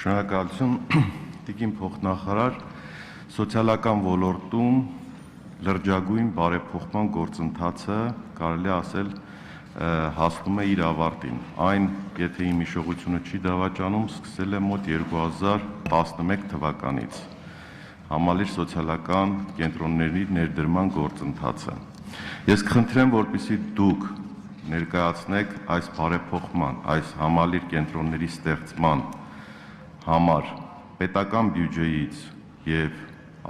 Շնորհակալություն Տիկին փոխնախարար սոցիալական ոլորտում լրջագույն բարեփոխման գործընթացը կարելի ասել հասնում է իր ավարտին։ Այն, եթե իմ հիշողությունը չի դավաճանում, սկսել է մոտ 2011 թվականից համալիր սոցիալական կենտրոնների ներդրման գործընթացը։ Ես կխնդրեմ, որպեսզի դուք ներկայացնեք այս բարեփոխման, այս համալիր կենտրոնների ստեղծման համար պետական բյուջեից եւ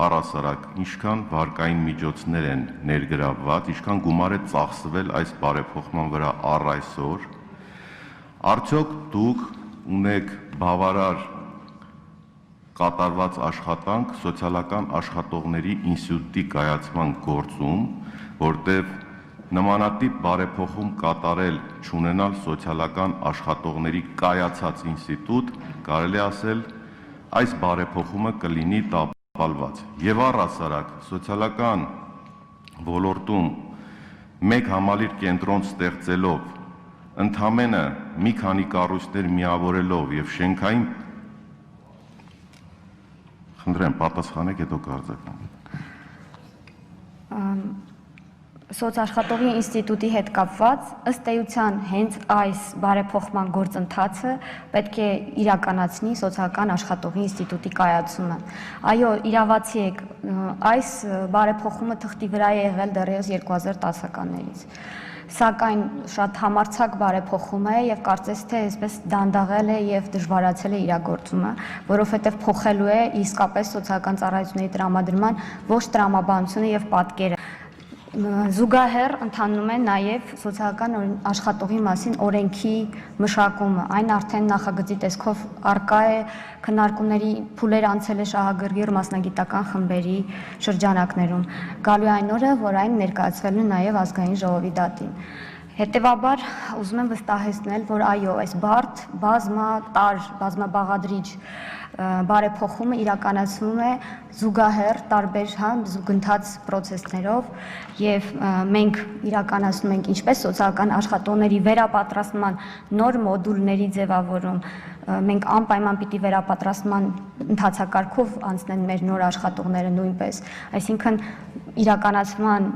առհասարակ ինչքան վարկային միջոցներ են ներգրավված, ինչքան գումար է ծախսվել այս բարեփոխման վրա առ այսօր, արդյոք դուք ունեք բավարար կատարված աշխատանք սոցիալական աշխատողների ինստիտուտի կայացման գործում, որտեղ նմանատիպ բարեփոխում կատարել չունենալ սոցիալական աշխատողների կայացած ինստիտուտ, կարելի ասել այս բարեփոխումը կլինի տապալված։ Եվ առհասարակ սոցիալական ոլորտում մեկ համալիր կենտրոն ստեղծելով, ընդամենը մի քանի կառույցներ միավորելով եւ շենքային խնդրեմ պատասխանեք, հետո կարձակեմ։ Սոցաշխատողի ինստիտուտի հետ կապված ըստ էության հենց այս բարեփոխման գործընթացը պետք է իրականացնի սոցիալական աշխատողի ինստիտուտի կայացումը։ Այո, իրավացի եք, այս բարեփոխումը թղթի վրա է եղել դեռևս 2010-ականներից։ Սակայն շատ համարձակ բարեփոխում է եւ կարծես թե այսպես դանդաղել է եւ դժվարացել է իրագործումը, որովհետեւ փոխելու է իսկապես սոցիալական ծառայությունների տրամադրման ողջ տրամաբանությունը եւ պատկերը։ Զուգահեռ ընթանում է նաև սոցիալական աշխատողի մասին օրենքի մշակումը, այն արդեն նախագծի տեսքով առկա է, քննարկումների փուլեր անցել է շահագրգիռ մասնագիտական խմբերի շրջանակներում, գալու է այն օրը, որ այն ներկայացվելու է նաև ազգային ժողովի դատին։ Հետևաբար ուզում եմ վստահեցնել, որ այո, այս բարդ, բազմատար, բազմաբաղադրիչ բարեփոխումը իրականացվում է զուգահեռ տարբեր զուգընթաց պրոցեսներով եւ մենք իրականացնում ենք ինչպես սոցիալական աշխատողների վերապատրաստման նոր մոդուլների ձևավորում, մենք անպայման պիտի վերապատրաստման ընթացակարգով անցնեն մեր նոր աշխատողները նույնպես, այսինքն իրականացման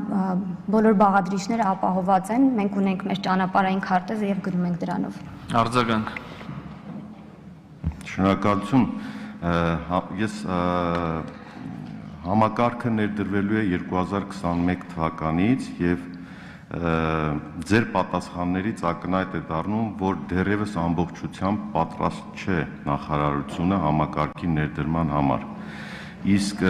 բոլոր բաղադրիչները ապահովված են, մենք ունենք մեր ճանապարհային քարտեզը եւ գնում ենք դրանով։ Արձագանք։ Շնորհակալություն։ Ես համակարգը ներդրվելու է 2021 թվականից եւ ձեր պատասխաններից ակնհայտ է դառնում, որ դեռևս ամբողջությամբ պատրաստ չէ նախարարությունը համակարգի ներդրման համար։ Իսկ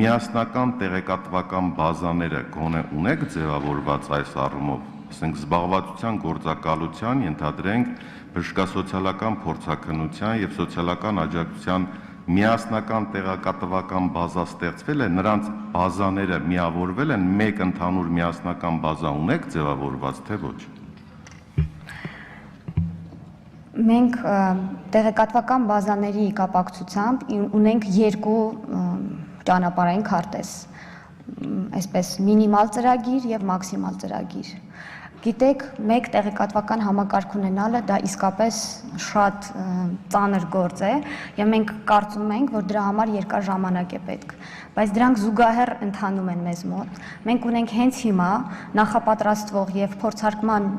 միասնական տեղեկատվական բազաները գոնե ունեք ձևավորված այս առումով, ասենք զբաղվածության գործակալության, ենթադրենք բժշկասոցիալական փորձաքննության եւ սոցիալական աջակցության միասնական տեղեկատվական բազա ստեղծվել է, նրանց բազաները միավորվել են, մեկ ընդհանուր միասնական բազա ունեք ձևավորված, թե ոչ։ Մենք տեղեկատվական բազաների կապակցությամբ ունենք երկու ճանապարհային քարտեզ, այսպես մինիմալ ծրագիր եւ մաքսիմալ ծրագիր։ Գիտեք, մեկ տեղեկատվական համակարգ ունենալը դա իսկապես շատ ծանր գործ է եւ մենք կարծում ենք, որ դրա համար երկար ժամանակ է պետք, բայց դրանք զուգահեռ ընթանում են մեզ մոտ։ Մենք ունենք հենց հիմա նախապատրաստվող եւ փորձարկման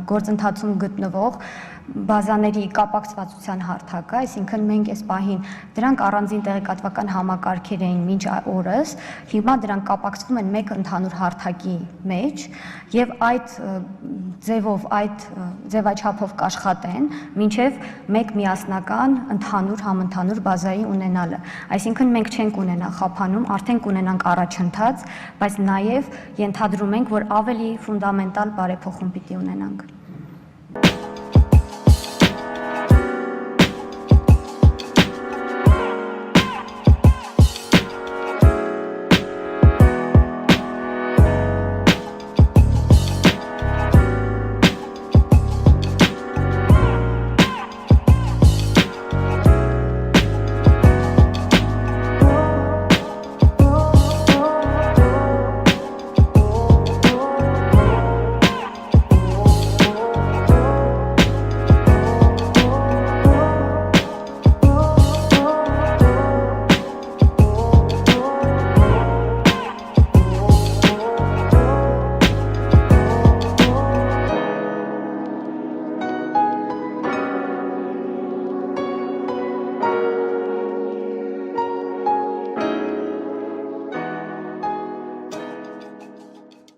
գործընթացում գտնվող բազաների կապակցվածության հարթակը, այսինքն մենք այս պահին դրանք առանձին տեղեկատվական համակարգեր էին մինչ օրս, հիմա դրանք կապակցվում են մեկ ընդհանուր հարթակի մեջ եւ այդ ձևով, այդ ձևաչափով կաշխատեն, մինչեւ մեկ միասնական ընդհանուր համընդհանուր բազայի ունենալը։ Այսինքն մենք չենք ունենա խափանում, արդեն կունենանք առաջընթաց, բայց նաեւ ենթադրում ենք, որ ավելի ֆունդամենտալ բարեփոխում պիտի ունենանք։